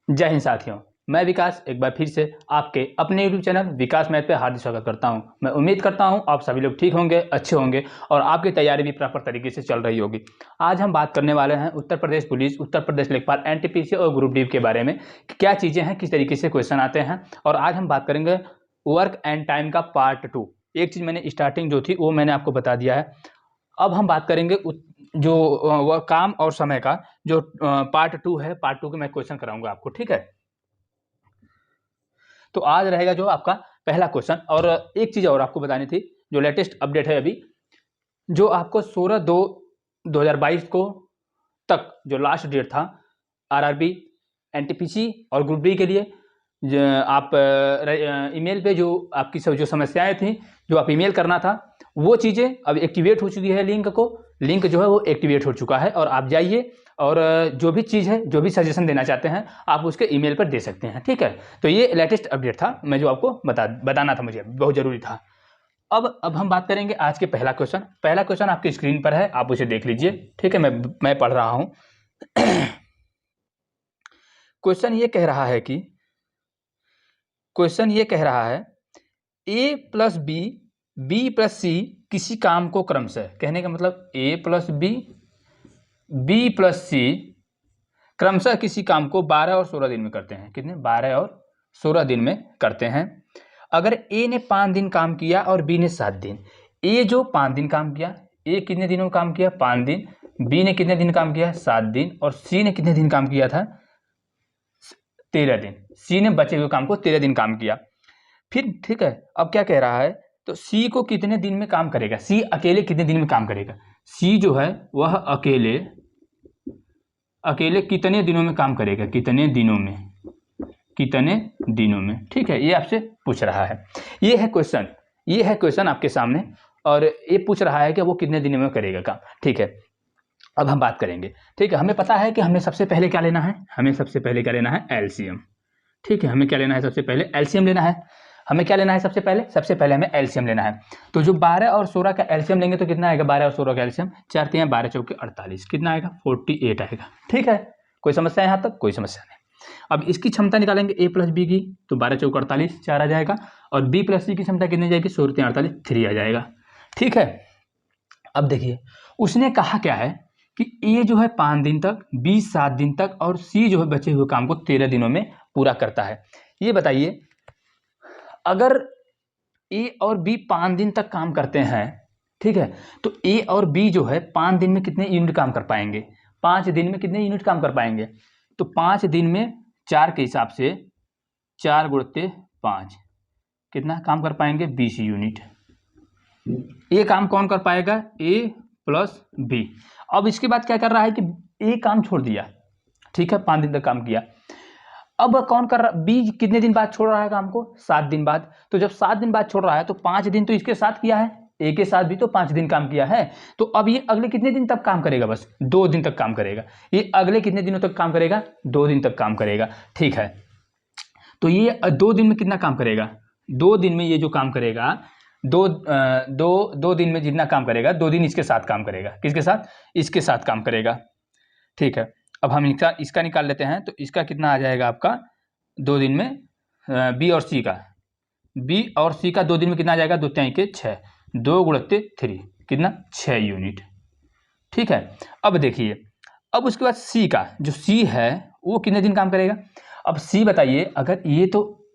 जय हिंद साथियों, मैं विकास एक बार फिर से आपके अपने YouTube चैनल विकास मैथ पे हार्दिक स्वागत करता हूं। मैं उम्मीद करता हूं आप सभी लोग ठीक होंगे, अच्छे होंगे और आपकी तैयारी भी प्रॉपर तरीके से चल रही होगी। आज हम बात करने वाले हैं उत्तर प्रदेश पुलिस, उत्तर प्रदेश लेखपाल, एनटीपीसी और ग्रुप डी के बारे में कि क्या चीज़ें हैं, किस तरीके से क्वेश्चन आते हैं। और आज हम बात करेंगे वर्क एंड टाइम का पार्ट 2। एक चीज़ मैंने स्टार्टिंग जो थी वो मैंने आपको बता दिया है। अब हम बात करेंगे जो वह काम और समय का जो पार्ट 2 है। पार्ट 2 के मैं क्वेश्चन कराऊंगा आपको, ठीक है। तो आज रहेगा जो आपका पहला क्वेश्चन। और एक चीज़ और आपको बतानी थी, जो लेटेस्ट अपडेट है अभी, जो आपको 16/2/2022 को तक जो लास्ट डेट था आरआरबी, एनटीपीसी और ग्रुप डी के लिए, आप ईमेल पे जो आपकी सब जो समस्याएं थी, जो आप ईमेल करना था, वो चीज़ें अब एक्टिवेट हो चुकी है। लिंक जो है वो एक्टिवेट हो चुका है और आप जाइए और जो भी चीज़ है, जो भी सजेशन देना चाहते हैं, आप उसके ईमेल पर दे सकते हैं, ठीक है। तो ये लेटेस्ट अपडेट था, मैं जो आपको बताना था, मुझे बहुत ज़रूरी था। अब हम बात करेंगे आज के पहला क्वेश्चन आपकी स्क्रीन पर है, आप उसे देख लीजिए, ठीक है। मैं पढ़ रहा हूँ। क्वेश्चन ये कह रहा है ए प्लस बी, बी प्लस सी किसी काम को क्रमशः, कहने का मतलब ए प्लस बी, बी प्लस सी क्रमशः किसी काम को 12 और 16 दिन में करते हैं। कितने? 12 और 16 दिन में करते हैं। अगर ए ने 5 दिन काम किया और बी ने 7 दिन, ए जो 5 दिन काम किया, ए कितने दिनों में काम किया? 5 दिन। बी ने कितने दिन काम किया? 7 दिन। और सी ने कितने दिन काम किया था? 13 दिन। सी ने बचे हुए काम को 13 दिन काम किया। फिर ठीक है, अब क्या कह रहा है, तो सी को कितने दिन में काम करेगा? सी अकेले कितने दिन में काम करेगा? सी जो है वह अकेले कितने दिनों में काम करेगा? कितने दिनों में, ठीक है, ये आपसे पूछ रहा है। ये है क्वेश्चन आपके सामने, और ये पूछ रहा है कि वो कितने दिनों में करेगा काम, ठीक है। अब हम बात करेंगे, ठीक है। हमें पता है कि हमें सबसे पहले क्या लेना है? एलसीएम, ठीक है। हमें क्या लेना है? सबसे पहले एलसीएम लेना है। हमें क्या लेना है? सबसे पहले हमें एलसीएम लेना है। तो जो 12 और 16 का एलसीएम लेंगे तो कितना आएगा? 12 और 16 का एलसीएम 4 3 12 चौके 48, कितना आएगा? 48 आएगा, ठीक है। कोई समस्या है यहाँ तक? कोई समस्या नहीं। अब इसकी क्षमता निकालेंगे ए प्लस बी की, तो 12 चौके 48, 4 आ जाएगा। और बी प्लस सी की क्षमता कितनी जाएगी? 16 3 48, 3 आ जाएगा, ठीक है। अब देखिए, उसने कहा क्या है कि ए जो है 5 दिन तक, बी 7 दिन तक, और सी जो है बचे हुए काम को 13 दिनों में पूरा करता है। ये बताइए, अगर ए और बी 5 दिन तक काम करते हैं, ठीक है, तो ए और बी जो है 5 दिन में कितने यूनिट काम कर पाएंगे? 5 दिन में कितने यूनिट काम कर पाएंगे? तो 5 दिन में 4 के हिसाब से 4 गुणित 5 कितना काम कर पाएंगे? 20 यूनिट। ये काम कौन कर पाएगा? ए प्लस बी। अब इसके बाद क्या कर रहा है कि ए काम छोड़ दिया, ठीक है, 5 दिन तक काम किया। अब कौन कर रहा? बी कितने दिन बाद छोड़ रहा है काम को? 7 दिन बाद। तो जब 7 दिन बाद छोड़ रहा है तो 5 दिन तो इसके साथ किया है, ए के साथ भी तो 5 दिन काम किया है। तो अब ये अगले कितने दिन तक काम करेगा? बस 2 दिन तक काम करेगा। ये अगले कितने दिनों तक काम करेगा? 2 दिन तक काम करेगा, ठीक है। तो ये 2 दिन में कितना काम करेगा? 2 दिन में ये जो काम करेगा, दो दिन में जितना काम करेगा, 2 दिन इसके साथ काम करेगा। किसके साथ? इसके साथ काम करेगा, ठीक है। अब हम इसका निकाल लेते हैं, तो इसका कितना आ जाएगा आपका 2 दिन में? बी और सी का 2 दिन में कितना आ जाएगा? 2 3 के 6, 2 गुणित 3 कितना? 6 यूनिट, ठीक है। अब देखिए, अब उसके बाद सी का, जो सी है वो कितने दिन काम करेगा? अब सी बताइए, अगर ये तो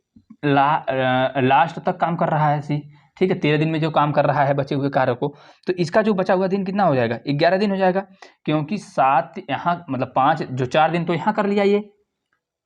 लास्ट तक काम कर रहा है सी, ठीक है, 13 दिन में जो काम कर रहा है बचे हुए कार्य को, तो इसका जो बचा हुआ दिन कितना हो जाएगा? 11 दिन हो जाएगा, क्योंकि 7 यहाँ मतलब 5, जो 4 दिन तो यहाँ कर लिया ये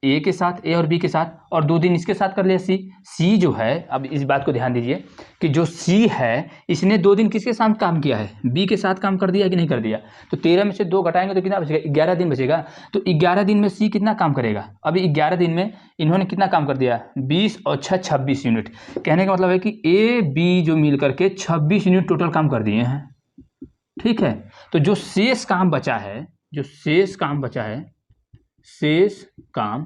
ए के साथ, ए और बी के साथ, और 2 दिन इसके साथ कर लिया सी जो है। अब इस बात को ध्यान दीजिए कि जो सी है इसने 2 दिन किसके साथ काम किया है? बी के साथ काम कर दिया कि नहीं कर दिया? तो 13 में से 2 घटाएंगे तो कितना बचेगा? 11 दिन बचेगा। तो 11 दिन में सी कितना काम करेगा? अभी 11 दिन में इन्होंने कितना काम कर दिया? 20 और 6 26 यूनिट। कहने का मतलब है कि ए बी जो मिल करके 26 यूनिट टोटल काम कर दिए हैं, ठीक है। तो जो शेष काम बचा है, शेष काम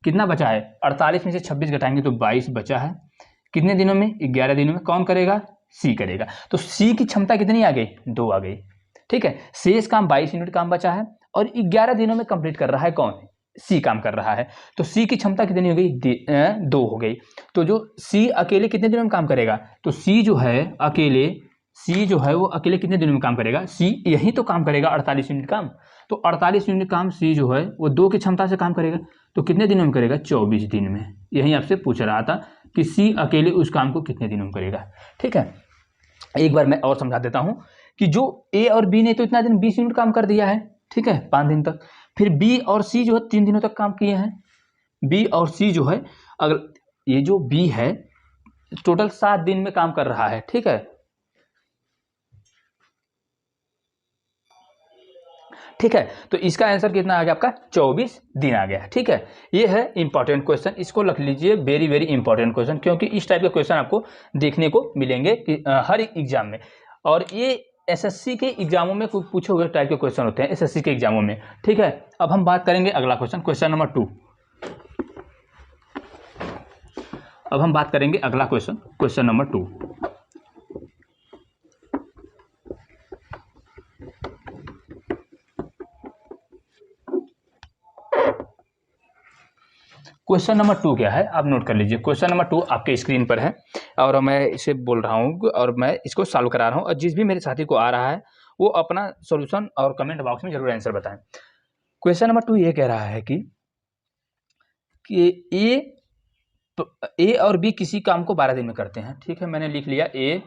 कितना बचा है? 48 में से 26 घटाएंगे तो 22 बचा है। कितने दिनों में? 11 दिनों में। कौन करेगा? सी करेगा। तो सी की क्षमता कितनी आ गई? 2 आ गई, ठीक है। शेष काम 22 यूनिट काम बचा है और 11 दिनों में कंप्लीट कर रहा है कौन? सी काम कर रहा है, तो सी की क्षमता कितनी हो गई? 2 हो गई। तो जो सी अकेले कितने दिनों में काम करेगा? तो सी जो है वो अकेले कितने दिनों में काम करेगा? सी यही तो काम करेगा 48 यूनिट काम। तो 48 यूनिट काम सी जो है वो 2 की क्षमता से काम करेगा, तो कितने दिनों में करेगा? 24 दिन में। यही आपसे पूछ रहा था कि सी अकेले उस काम को कितने दिनों में करेगा। ठीक है, एक बार मैं और समझा देता हूँ कि जो ए और बी ने तो इतना दिन 20 यूनिट काम कर दिया है, ठीक है, 5 दिन तक। फिर बी और सी जो है 3 दिनों तक काम किए हैं। बी और सी जो है, अगर ये जो बी है टोटल 7 दिन में काम कर रहा है, ठीक है, ठीक है। तो इसका आंसर कितना आ गया आपका? 24 दिन आ गया। ठीक है, ये है इंपॉर्टेंट क्वेश्चन, इसको रख लीजिए, वेरी वेरी इंपॉर्टेंट क्वेश्चन, क्योंकि इस टाइप के क्वेश्चन आपको देखने को मिलेंगे हर एग्जाम में। और ये एसएससी के एग्जामों में पूछे हुए टाइप के क्वेश्चन होते हैं, एसएससी के एग्जामों में। ठीक है, अब हम बात करेंगे अगला क्वेश्चन, क्वेश्चन नंबर 2। अब हम बात करेंगे अगला question, question number 2। Question number 2 क्या है, आप नोट कर लीजिए। क्वेश्चन नंबर 2 आपके स्क्रीन पर है और मैं इसे बोल रहा हूँ और मैं इसको सॉल्व करा रहा हूँ, और जिस भी मेरे साथी को आ रहा है वो अपना सॉल्यूशन और कमेंट बॉक्स में जरूर आंसर बताएं। क्वेश्चन नंबर 2 ये कह रहा है कि ए और बी किसी काम को 12 दिन में करते हैं। ठीक है, मैंने लिख लिया, ए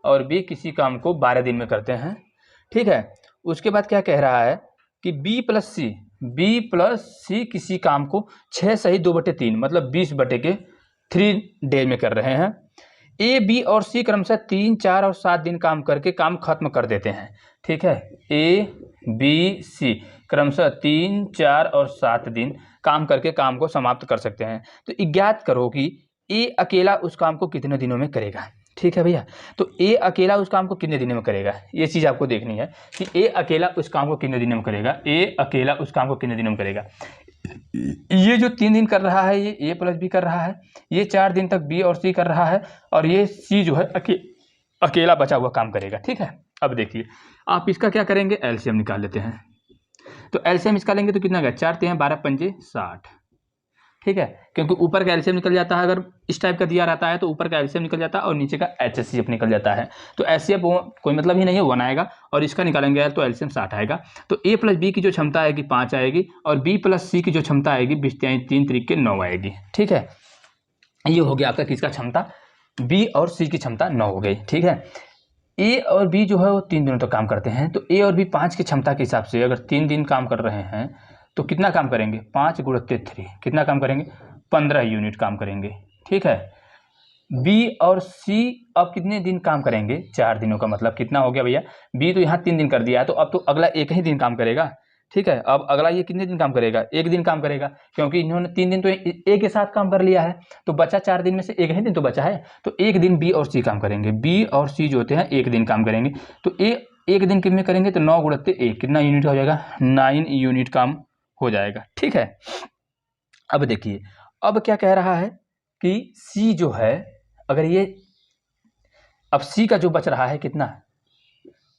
और बी किसी काम को 12 दिन में करते हैं। ठीक है, उसके बाद क्या कह रहा है कि बी प्लस सी किसी काम को 6 सही 2/3 मतलब 20/3 डे में कर रहे हैं। ए बी और सी क्रमशः 3, 4 और 7 दिन काम करके काम खत्म कर देते हैं। ठीक है, ए बी सी क्रमशः 3, 4 और 7 दिन काम करके काम को समाप्त कर सकते हैं। तो ज्ञात करो कि ए अकेला उस काम को कितने दिनों में करेगा। ठीक है भैया, तो ए अकेला उस काम को कितने दिनों में करेगा, ये चीज़ आपको देखनी है कि ए अकेला उस काम को कितने दिनों में करेगा। ए अकेला उस काम को कितने दिनों में करेगा। ये जो 3 दिन कर रहा है ये ए प्लस बी कर रहा है, ये 4 दिन तक बी और सी कर रहा है, और ये सी जो है अकेला बचा हुआ काम करेगा। ठीक है, अब देखिए आप इसका क्या करेंगे, एलसीएम निकाल लेते हैं। तो एलसीएम इसका लेंगे तो कितना गया, 4 3 12 5 60। ठीक है, क्योंकि ऊपर का एलसीएम निकल जाता है, अगर इस टाइप का दिया रहता है तो ऊपर का एलसीएम निकल जाता है और नीचे का एचसीएफ निकल जाता है। तो एचसीएफ कोई मतलब ही नहीं है, 1 आएगा, और इसका निकालेंगे तो एलसीएम 60 आएगा। तो ए प्लस बी की जो क्षमता आएगी 5 आएगी, और बी प्लस सी की जो क्षमता आएगी 3 तरीके 9 आएगी। ठीक है, ये हो गया आपका किसका क्षमता, बी और सी की क्षमता 9 हो गई। ठीक है, ए और बी जो है वो 3 दिनों तक काम करते हैं, तो ए और बी 5 की क्षमता के हिसाब से अगर 3 दिन काम कर रहे हैं तो कितना काम करेंगे, 5 × 3 कितना काम करेंगे, 15 यूनिट काम करेंगे। ठीक है, बी और सी अब कितने दिन काम करेंगे, 4 दिनों का मतलब कितना हो गया भैया, बी तो यहाँ 3 दिन कर दिया है, तो अब तो अगला एक ही दिन काम करेगा। ठीक है, अब अगला ये कितने दिन काम करेगा, 1 दिन काम करेगा, क्योंकि इन्होंने 3 दिन तो एक के साथ काम कर लिया है, तो बचा 4 दिन में से 1 ही दिन तो बचा है, तो 1 दिन बी और सी काम करेंगे। बी और सी जो होते हैं 1 दिन काम करेंगे, तो एक दिन कितने करेंगे, तो 9 × 1 कितना यूनिट हो जाएगा, 9 यूनिट काम हो जाएगा। ठीक है, अब देखिए अब क्या कह रहा है कि सी जो है, अगर ये अब सी का जो बच रहा है कितना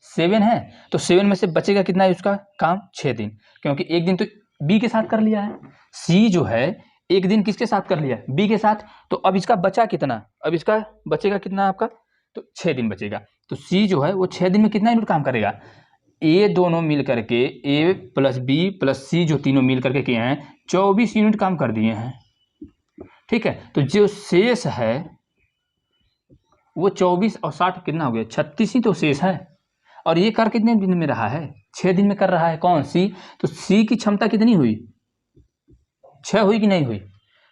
7 है, तो 7 में से बचेगा कितना है उसका काम, 6 दिन, क्योंकि 1 दिन तो बी के साथ कर लिया है। सी जो है 1 दिन किसके साथ कर लिया, बी के साथ, तो अब इसका बचा कितना, अब इसका बचेगा कितना आपका, तो 6 दिन बचेगा। तो सी जो है वो 6 दिन में कितना यूनिट काम करेगा, ए दोनों मिल करके ए प्लस बी प्लस सी जो तीनों मिल करके किए हैं 24 यूनिट काम कर दिए हैं। ठीक है, तो जो शेष है वो 24 और 60 कितना हो गया, 36 ही तो शेष है, और ये कर कितने दिन में रहा है, 6 दिन में कर रहा है। कौन, सी, तो सी की क्षमता कितनी हुई, 6 हुई कि नहीं हुई,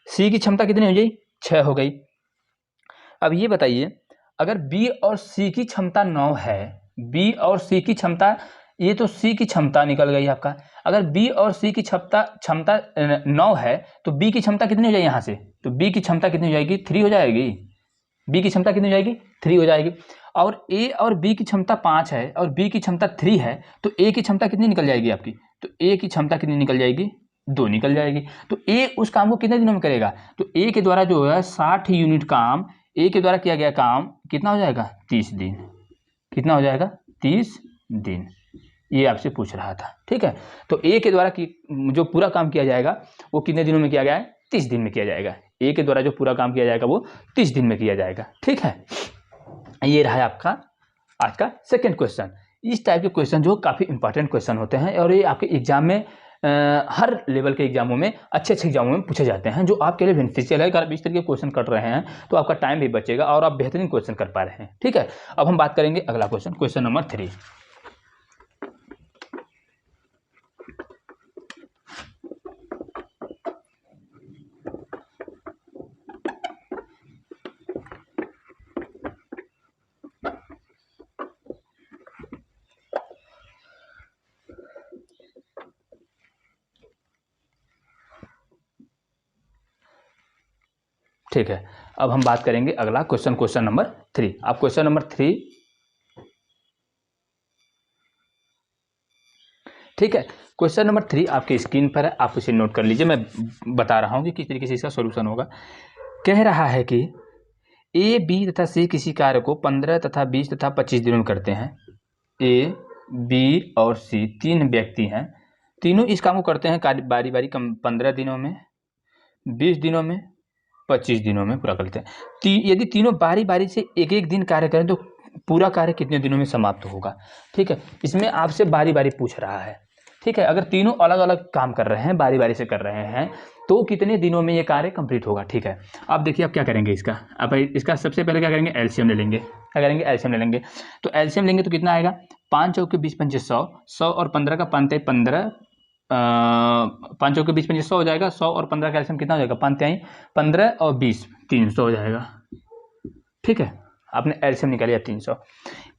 सी की क्षमता कितनी हो गई, 6 हो गई। अब ये बताइए अगर बी और सी की क्षमता 9 है, बी और सी की क्षमता, ये तो सी की क्षमता निकल गई आपका, अगर बी और सी की क्षमता 9 है तो बी की क्षमता कितनी हो जाएगी यहाँ से, तो बी की क्षमता कितनी हो जाएगी, 3 हो जाएगी, बी की क्षमता कितनी हो जाएगी, 3 हो जाएगी। और ए और बी की क्षमता 5 है और बी की क्षमता 3 है, तो ए की क्षमता कितनी निकल जाएगी आपकी, तो ए की क्षमता कितनी निकल जाएगी, 2 निकल जाएगी। तो ए उस काम को कितने दिनों में करेगा, तो ए के द्वारा जो है 60 यूनिट काम, ए के द्वारा किया गया काम कितना हो जाएगा, 30 दिन, कितना हो जाएगा, 30 दिन। ये आपसे पूछ रहा था। ठीक है, तो ए के द्वारा जो पूरा काम किया जाएगा वो कितने दिनों में किया गया है? 30 दिन में किया जाएगा। ए के द्वारा जो पूरा काम किया जाएगा वो 30 दिन में किया जाएगा। ठीक है, ये रहा आपका आज का सेकंड क्वेश्चन। इस टाइप के क्वेश्चन जो काफ़ी इंपॉर्टेंट क्वेश्चन होते हैं और ये आपके एग्जाम में हर लेवल के एग्जामों में, अच्छे एग्जामों में पूछे जाते हैं, जो आपके लिए बेनिफिशियल है। अगर आप इस तरीके के क्वेश्चन कर रहे हैं तो आपका टाइम भी बचेगा और आप बेहतरीन क्वेश्चन कर पा रहे हैं। ठीक है, अब हम बात करेंगे अगला क्वेश्चन, क्वेश्चन नंबर 3। ठीक है, अब हम बात करेंगे अगला क्वेश्चन, क्वेश्चन नंबर 3। आप क्वेश्चन नंबर 3, ठीक है, क्वेश्चन नंबर 3 आपकी स्क्रीन पर है, आप इसे नोट कर लीजिए। मैं बता रहा हूँ कि किस तरीके से इसका सोल्यूशन होगा। कह रहा है कि ए, बी तथा सी किसी कार्य को 15 तथा 20 तथा 25 दिनों में करते हैं। ए, बी और सी 3 व्यक्ति हैं, तीनों इस काम को करते हैं बारी बारी 15 दिनों में, 20 दिनों में, 25 दिनों में पूरा करते हैं। यदि तीनों बारी बारी से एक एक दिन कार्य करें तो पूरा कार्य कितने दिनों में समाप्त होगा? ठीक है, इसमें आपसे बारी बारी पूछ रहा है। ठीक है, अगर तीनों अलग अलग काम कर रहे हैं, बारी बारी से कर रहे हैं, तो कितने दिनों में ये कार्य कंप्लीट होगा? ठीक है, अब देखिए आप क्या करेंगे इसका। अब इसका सबसे पहले क्या करेंगे? एलसीएम ले लेंगे। क्या करेंगे? एलसीएम ले लेंगे। तो एलसीएम लेंगे तो कितना आएगा? 5 चौके 20 पंचे 100, 100 और 15 का 5 15, 5 चौके 20 पंचे 100 हो जाएगा। 100 और 15 का एलसीएम कितना हो जाएगा? 5 15 और 20 300 हो जाएगा। ठीक है, आपने एलसीएम निकालिया 300।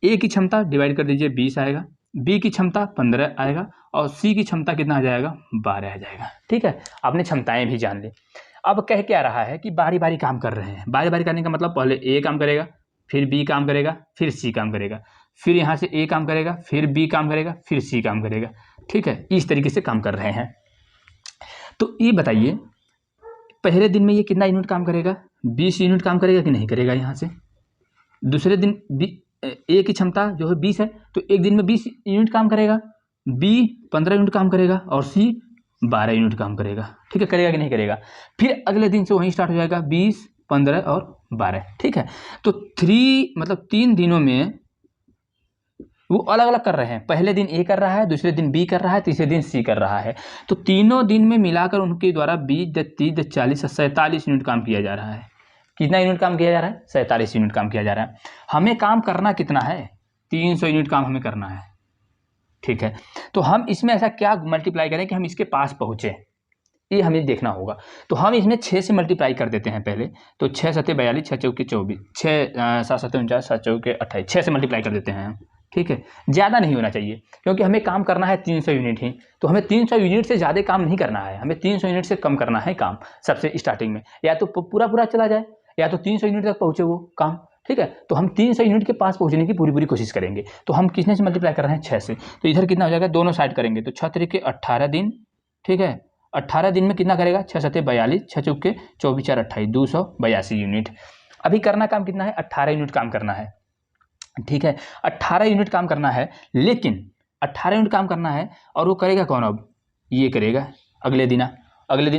ए की क्षमता डिवाइड कर दीजिए, 20 आएगा। बी की क्षमता 15 आएगा और सी की क्षमता कितना आ जाएगा? 12 आ जाएगा। ठीक है, आपने क्षमताएं भी जान ली। अब कह क्या रहा है कि बारी बारी काम कर रहे हैं। बारी बारी करने का मतलब पहले ए काम करेगा, फिर बी काम करेगा, फिर सी काम करेगा, फिर यहाँ से ए काम करेगा, फिर बी काम करेगा, फिर सी काम करेगा। ठीक है, इस तरीके से काम कर रहे हैं। तो ये बताइए पहले दिन में ये कितना यूनिट काम करेगा? 20 यूनिट काम करेगा कि नहीं करेगा? यहाँ से दूसरे दिन ए की क्षमता जो है 20 है, तो एक दिन में 20 यूनिट काम करेगा। बी 15 यूनिट काम करेगा और सी 12 यूनिट काम करेगा। ठीक है, करेगा कि नहीं करेगा? फिर अगले दिन से वहीं स्टार्ट हो जाएगा, 20 15 और 12। ठीक है, तो 3 दिनों में वो अलग अलग कर रहे हैं। पहले दिन ए कर रहा है, दूसरे दिन बी कर रहा है, तीसरे दिन सी कर रहा है। तो तीनों दिन में मिलाकर उनके द्वारा 20 30 40 47 यूनिट काम किया जा रहा है। कितना यूनिट काम किया जा रहा है? 47 यूनिट काम किया जा रहा है। हमें काम करना कितना है? 300 यूनिट काम हमें करना है। ठीक है, तो हम इसमें ऐसा क्या मल्टीप्लाई करें कि हम इसके पास पहुंचे, ये हमें देखना होगा। तो हम इसमें 6 से मल्टीप्लाई कर देते हैं पहले। तो 6 7 42, 6 चौके 24, 6 7 7 49, 7 चौके 28, 6 से मल्टीप्लाई कर देते हैं हम। ठीक है, ज़्यादा नहीं होना चाहिए क्योंकि हमें काम करना है 300 यूनिट ही। तो हमें 300 यूनिट से ज़्यादा काम नहीं करना है, हमें 300 यूनिट से कम करना है काम सबसे स्टार्टिंग में। या तो पूरा पूरा चला जाए या तो 300 यूनिट तक पहुँचे वो काम। ठीक है, तो हम 300 यूनिट के पास पहुँचने की पूरी पूरी कोशिश करेंगे। तो हम किसने से मल्टीप्लाई कर रहे हैं? 6 से। तो इधर कितना हो जाएगा? दोनों साइड करेंगे तो 6 के 18 दिन। ठीक है, 18 दिन में कितना करेगा? 6 7 42, 6 चौके 24 4 28, 282 यूनिट। अभी करना काम कितना है? 18 यूनिट काम करना है। ठीक है, 18 यूनिट काम करना है, लेकिन 18 यूनिट काम करना है और वो करेगा कौन? अब ये करेगा अगले दिन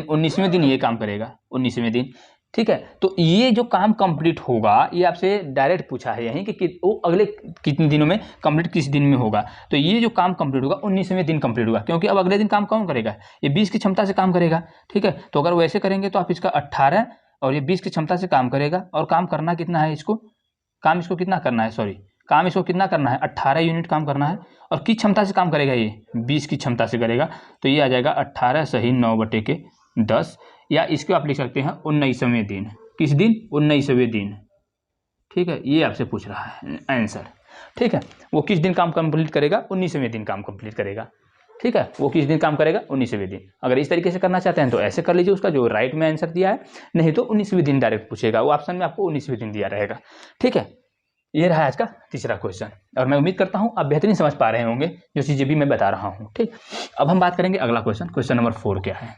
19वें दिन ये काम करेगा, 19वें दिन। ठीक है, तो ये जो काम कंप्लीट होगा ये आपसे डायरेक्ट पूछा है यहीं कि वो अगले कितने दिनों में कंप्लीट, किस दिन में होगा। तो ये जो काम कंप्लीट होगा 19वें दिन कंप्लीट होगा, क्योंकि अब अगले दिन काम कौन करेगा? ये 20 की क्षमता से काम करेगा। ठीक है, तो अगर वैसे करेंगे तो आप इसका 18 और ये 20 की क्षमता से काम करेगा। और काम करना कितना है इसको? काम इसको कितना करना है? काम इसको कितना करना है? 18 यूनिट काम करना है। और किस क्षमता से काम करेगा? ये 20 की क्षमता से करेगा। तो ये आ जाएगा 18 सही 9/10, या इसको आप लिख सकते हैं 19वें दिन। किस दिन? 19वें दिन। ठीक है, ये आपसे पूछ रहा है आंसर। ठीक है, वो किस दिन काम कंप्लीट करेगा? 19वें दिन काम कंप्लीट करेगा। ठीक है, वो किस दिन काम करेगा? 19वें दिन। अगर इस तरीके से करना चाहते हैं तो ऐसे कर लीजिए, उसका जो राइट में आंसर दिया है, नहीं तो 19वें दिन डायरेक्ट पूछेगा, वो ऑप्शन में आपको 19वें दिन दिया रहेगा। ठीक है, ये रहा आज का तीसरा क्वेश्चन और मैं उम्मीद करता हूँ आप बेहतरीन समझ पा रहे होंगे जो चीज़ें भी मैं बता रहा हूँ। ठीक, अब हम बात करेंगे अगला क्वेश्चन, क्वेश्चन नंबर 4 क्या है।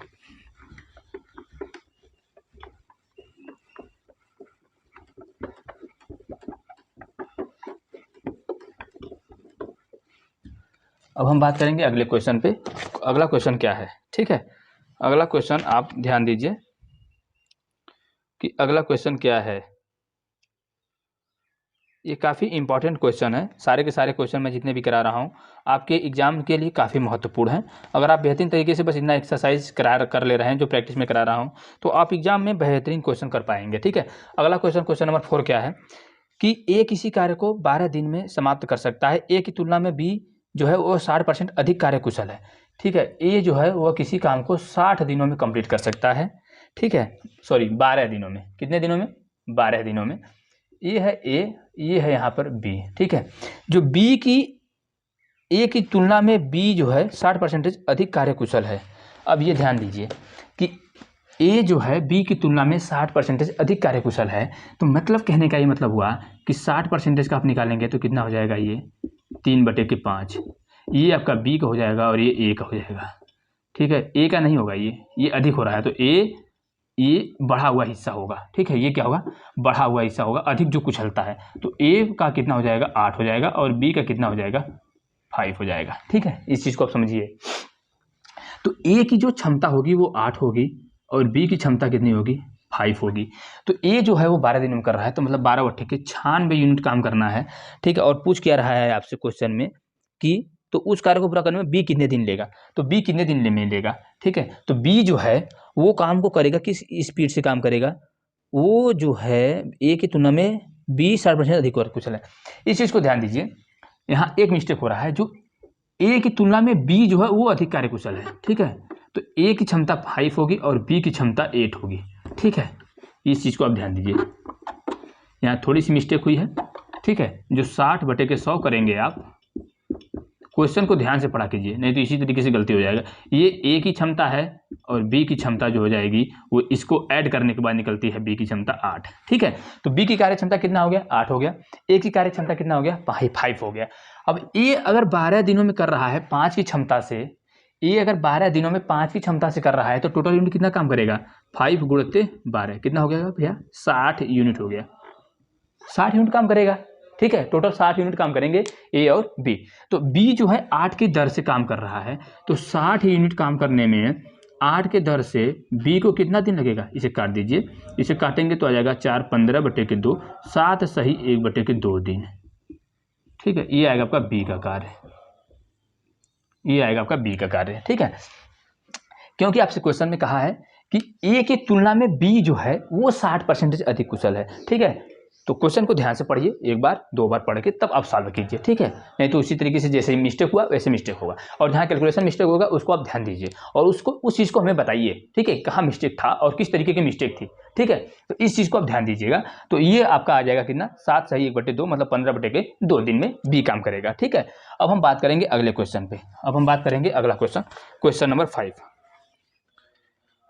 अब हम बात करेंगे अगले क्वेश्चन पे। अगला क्वेश्चन क्या है, ठीक है, अगला क्वेश्चन आप ध्यान दीजिए कि अगला क्वेश्चन क्या है। ये काफ़ी इंपॉर्टेंट क्वेश्चन है, सारे के सारे क्वेश्चन मैं जितने भी करा रहा हूँ आपके एग्जाम के लिए काफ़ी महत्वपूर्ण है। अगर आप बेहतरीन तरीके से बस इतना एक्सरसाइज कर ले रहे हैं जो प्रैक्टिस में करा रहा हूँ, तो आप एग्जाम में बेहतरीन क्वेश्चन कर पाएंगे, ठीक है। अगला क्वेश्चन, क्वेश्चन नंबर 4 क्या है कि ए किसी कार्य को 12 दिन में समाप्त कर सकता है, ए की तुलना में बी जो है वो 60% अधिक कार्यकुशल है, ठीक है। ए जो है वह किसी काम को 60 दिनों में कंप्लीट कर सकता है, ठीक है, सॉरी 12 दिनों में, कितने दिनों में, 12 दिनों में। ये है ए, ये है यहाँ पर बी, ठीक है। जो बी की ए की तुलना में बी जो है 60% अधिक कार्यकुशल है। अब ये ध्यान दीजिए कि ए जो है बी की तुलना में 60% अधिक कार्यकुशल है, तो मतलब कहने का ये मतलब हुआ कि 60% का आप निकालेंगे तो कितना हो जाएगा, ये 3/5, ये आपका बी का हो जाएगा और ये ए का हो जाएगा, ठीक है। ए का नहीं होगा, ये अधिक हो रहा है, तो ये बढ़ा हुआ हिस्सा होगा, ठीक है। ये क्या होगा, बढ़ा हुआ हिस्सा होगा, अधिक जो कुशलता है। तो ए का कितना हो जाएगा, 8 हो जाएगा और बी का कितना हो जाएगा, 5 हो जाएगा, ठीक है। इस चीज़ को आप समझिए। तो ए की जो क्षमता होगी वो 8 होगी और बी की क्षमता कितनी होगी, 5 होगी। तो ए जो है वो 12 दिन में कर रहा है, तो मतलब 12 बट्टे के 96 यूनिट काम करना है, ठीक है। और पूछ क्या रहा है आपसे क्वेश्चन में कि तो उस कार्य को पूरा करने में बी कितने दिन लेगा, तो बी कितने दिन में लेगा, ठीक है। तो बी जो है वो काम को करेगा, किस स्पीड से काम करेगा, वो जो है ए की तुलना में बी 60% अधिक कुशल है। इस चीज़ को ध्यान दीजिए, यहाँ एक मिस्टेक हो रहा है, जो ए की तुलना में बी जो है वो अधिक कार्यकुशल है, ठीक है। तो ए की क्षमता 5 होगी और बी की क्षमता 8 होगी, ठीक है। इस चीज़ को आप ध्यान दीजिए, यहाँ थोड़ी सी मिस्टेक हुई है, ठीक है। जो 60/100 करेंगे आप, क्वेश्चन को ध्यान से पढ़ा कीजिए, नहीं तो इसी तरीके से गलती हो जाएगा। ये ए की क्षमता है और बी की क्षमता जो हो जाएगी वो इसको ऐड करने के बाद निकलती है बी की क्षमता 8, ठीक है। तो बी की कार्य क्षमता कितना हो गया, 8 हो गया। ए की कार्य क्षमता कितना हो गया, 5 हो गया। अब ए अगर 12 दिनों में कर रहा है 5 की क्षमता से, ए अगर 12 दिनों में 5 की क्षमता से कर रहा है, तो टोटल यूनिट कितना काम करेगा, 5 × 12 कितना हो गया भैया, 60 यूनिट हो गया, 60 यूनिट काम करेगा, ठीक है। टोटल 60 यूनिट काम करेंगे ए और बी। तो बी जो है 8 की दर से काम कर रहा है, तो 60 यूनिट काम करने में 8 के दर से बी को कितना दिन लगेगा, इसे काट दीजिए, इसे काटेंगे तो आ जाएगा 4 15/2, 7 सही 1/2 दिन, ठीक है। ये आएगा आपका बी का कार्य, ये आएगा आपका बी का कार्य, ठीक है। क्योंकि आपसे क्वेश्चन में कहा है कि ए की तुलना में बी जो है वो 60% अधिक कुशल है, ठीक है। तो क्वेश्चन को ध्यान से पढ़िए, एक बार 2 बार पढ़ के तब आप सॉल्व कीजिए, ठीक है। नहीं तो उसी तरीके से जैसे मिस्टेक हुआ वैसे मिस्टेक होगा, और जहाँ कैलकुलेशन मिस्टेक होगा उसको आप ध्यान दीजिए और उस चीज़ को हमें बताइए, ठीक है, कहाँ मिस्टेक था और किस तरीके की मिस्टेक थी, ठीक है। तो इस चीज़ को आप ध्यान दीजिएगा। तो ये आपका आ जाएगा कितना, 7 सही 1/2, मतलब 15/2 दिन में बी काम करेगा, ठीक है। अब हम बात करेंगे अगले क्वेश्चन पे, अब हम बात करेंगे अगला क्वेश्चन, क्वेश्चन नंबर 5।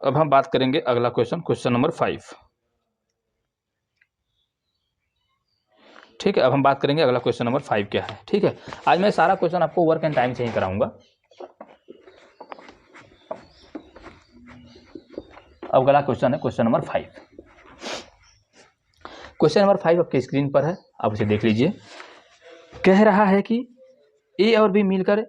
अब हम बात करेंगे अगला क्वेश्चन, क्वेश्चन नंबर 5, ठीक है। अब हम बात करेंगे अगला क्वेश्चन नंबर 5 क्या है, ठीक है। आज मैं सारा क्वेश्चन आपको वर्क एंड टाइम से ही कराऊंगा। अब अगला क्वेश्चन है क्वेश्चन नंबर 5। क्वेश्चन नंबर 5 आपके स्क्रीन पर है, आप उसे देख लीजिए। कह रहा है कि ए और बी मिलकर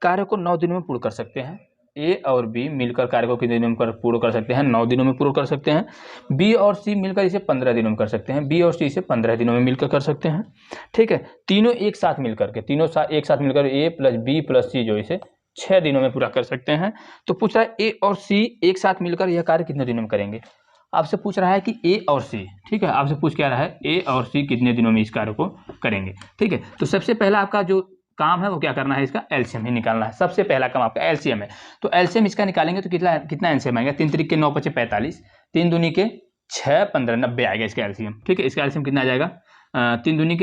कार्य को 9 दिनों में पूर्ण कर सकते हैं। ए और बी मिलकर कार्य को कितने दिनों में पूर्ण कर सकते हैं, 9 दिनों में पूर्ण कर सकते हैं। बी और सी मिलकर इसे 15 दिनों में कर सकते हैं। बी और सी इसे 15 दिनों में मिलकर कर सकते हैं, ठीक है। तीनों एक साथ मिलकर के, एक साथ मिलकर ए प्लस बी प्लस सी जो इसे 6 दिनों में पूरा कर सकते हैं। तो पूछ रहा है ए और सी एक साथ मिलकर यह कार्य कितने दिनों में करेंगे। आपसे पूछ रहा है कि ए और सी, ठीक है, आपसे पूछ क्या रहा है, ए और सी कितने दिनों में इस कार्य को करेंगे, ठीक है। तो सबसे पहला आपका जो काम है वो क्या करना है, इसका एलसीएम ही निकालना है। सबसे पहला काम आपका एलसीएम है, तो एलसीएम इसका निकालेंगे तो कितना एलसीएम आएगा, 3 3 के 9 5 45, 3 दूनी के 6 15 90 आएगा इसका एलसीएम, ठीक है। इसका एलसीएम कितना आ जाएगा, 3 दूनी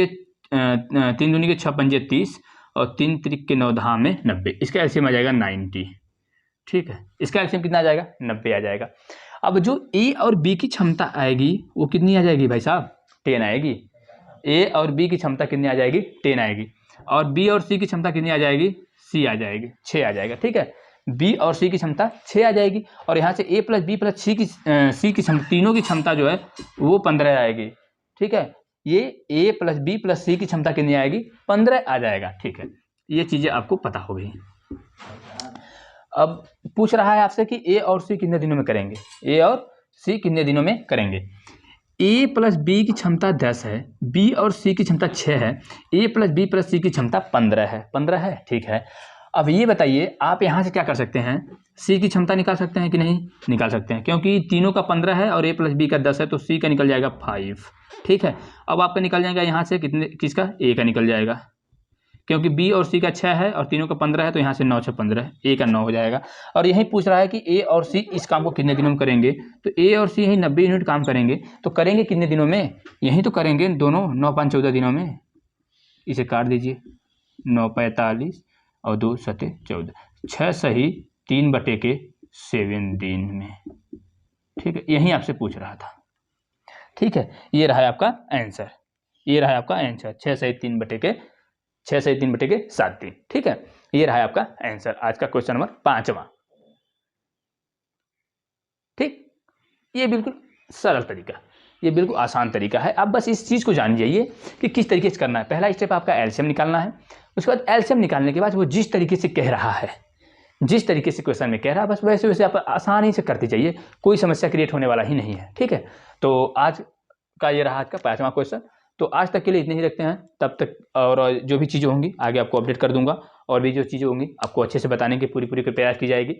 के 6 पंजे 30 और 3 3 के 9 10 में 90, इसका एलसीएम आ जाएगा 90, ठीक है। इसका एलसीएम कितना आ जाएगा, 90 आ जाएगा। अब जो ए और बी की क्षमता आएगी वो कितनी आ जाएगी भाई साहब, 10 आएगी। ए और बी की क्षमता कितनी आ जाएगी, 10 आएगी। और बी और सी की क्षमता कितनी आ जाएगी, सी आ जाएगी, 6 आ जाएगा, ठीक है। बी और सी की क्षमता 6 आ जाएगी और यहाँ से ए प्लस बी प्लस सी की क्षमता, तीनों की क्षमता जो है वो 15 आएगी, ठीक है। ये ए प्लस बी प्लस सी की क्षमता कितनी आएगी, 15 आ जाएगा, ठीक है। ये चीज़ें आपको पता हो गई। अब पूछ रहा है आपसे कि ए और सी कितने दिनों में करेंगे, ए और सी कितने दिनों में करेंगे। ए प्लस बी की क्षमता 10 है, बी और सी की क्षमता 6 है, ए प्लस बी प्लस सी की क्षमता 15 है, 15 है, ठीक है। अब ये बताइए आप यहाँ से क्या कर सकते हैं, सी की क्षमता निकाल सकते हैं कि नहीं, निकाल सकते हैं, क्योंकि तीनों का 15 है और ए प्लस बी का 10 है, तो सी का निकल जाएगा 5, ठीक है। अब आपका निकल जाएगा यहाँ से कितने, किसका, ए का निकल जाएगा, क्योंकि बी और सी का 6 है और तीनों का 15 है, तो यहाँ से 9 6 15, ए का 9 हो जाएगा। और यही पूछ रहा है कि ए और सी इस काम को कितने दिनों में करेंगे, तो ए और सी यही 90 यूनिट काम करेंगे, तो करेंगे कितने दिनों में, यही तो करेंगे दोनों 9 5 14 दिनों में। इसे काट दीजिए, 9 45 और 2 7 14, 6 सही 3/7 दिन में, ठीक है। यही आपसे पूछ रहा था, ठीक है। ये रहा है आपका आंसर, ये रहा है आपका आंसर, 6 सही 3/7 दिन, ठीक है। ये रहा है आपका आंसर, आज का क्वेश्चन नंबर 5वां, ठीक। ये बिल्कुल सरल तरीका, ये बिल्कुल आसान तरीका है। आप बस इस चीज़ को जान जाइए कि किस तरीके से करना है। पहला स्टेप आपका एलसीएम निकालना है, उसके बाद एलसीएम निकालने के बाद वो जिस तरीके से कह रहा है, जिस तरीके से क्वेश्चन में कह रहा है, बस वैसे वैसे आप आसानी से करते जाइए, कोई समस्या क्रिएट होने वाला ही नहीं है, ठीक है। तो आज का ये रहा आज का 5वां क्वेश्चन। तो आज तक के लिए इतने ही रखते हैं, तब तक और जो भी चीज़ें होंगी आगे आपको अपडेट कर दूंगा, और भी जो चीज़ें होंगी आपको अच्छे से बताने की पूरी प्रयास की जाएगी।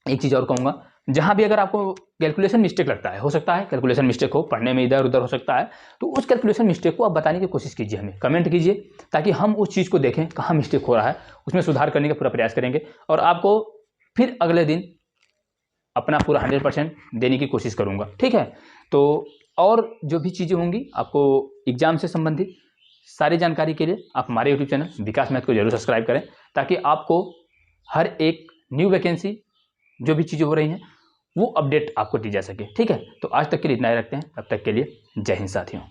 एक चीज़ और कहूँगा, जहाँ भी अगर आपको कैलकुलेशन मिस्टेक लगता है, हो सकता है कैलकुलेशन मिस्टेक हो, पढ़ने में इधर उधर हो सकता है, तो उस कैलकुलेशन मिस्टेक को आप बताने की कोशिश कीजिए, हमें कमेंट कीजिए, ताकि हम उस चीज़ को देखें कहाँ मिस्टेक हो रहा है, उसमें सुधार करने का पूरा प्रयास करेंगे, और आपको फिर अगले दिन अपना पूरा 100% देने की कोशिश करूँगा, ठीक है। तो और जो भी चीज़ें होंगी आपको एग्जाम से संबंधित सारी जानकारी के लिए आप हमारे यूट्यूब चैनल विकास मैथ को जरूर सब्सक्राइब करें, ताकि आपको हर एक न्यू वैकेंसी जो भी चीज़ें हो रही हैं वो अपडेट आपको दी जा सके, ठीक है। तो आज तक के लिए इतना ही रखते हैं, तब तक के लिए जय हिंद साथियों।